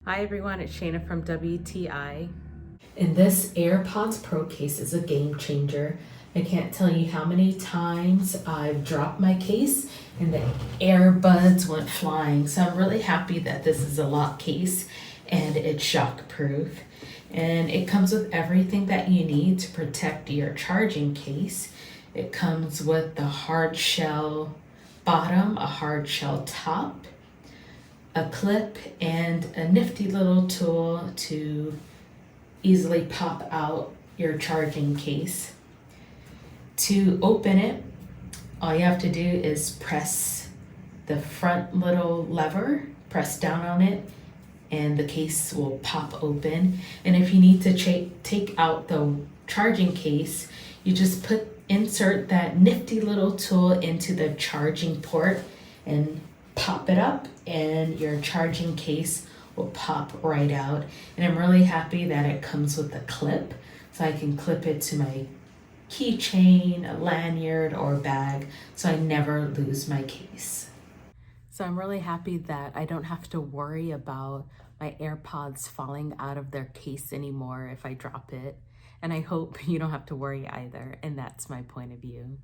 Hi everyone, it's Shayna from WTI. And this AirPods Pro case is a game changer. I can't tell you how many times I've dropped my case and the earbuds went flying. So I'm really happy that this is a lock case and it's shockproof. And it comes with everything that you need to protect your charging case. It comes with the hard shell bottom, a hard shell top, a clip, and a nifty little tool to easily pop out your charging case. To open it, all you have to do is press the front little lever, press down on it, and the case will pop open. And if you need to take out the charging case, you just insert that nifty little tool into the charging port and pop it up, and your charging case will pop right out. And I'm really happy that it comes with a clip, so I can clip it to my keychain, a lanyard, or bag, so I never lose my case. So I'm really happy that I don't have to worry about my AirPods falling out of their case anymore if I drop it. And I hope you don't have to worry either, and that's my point of view.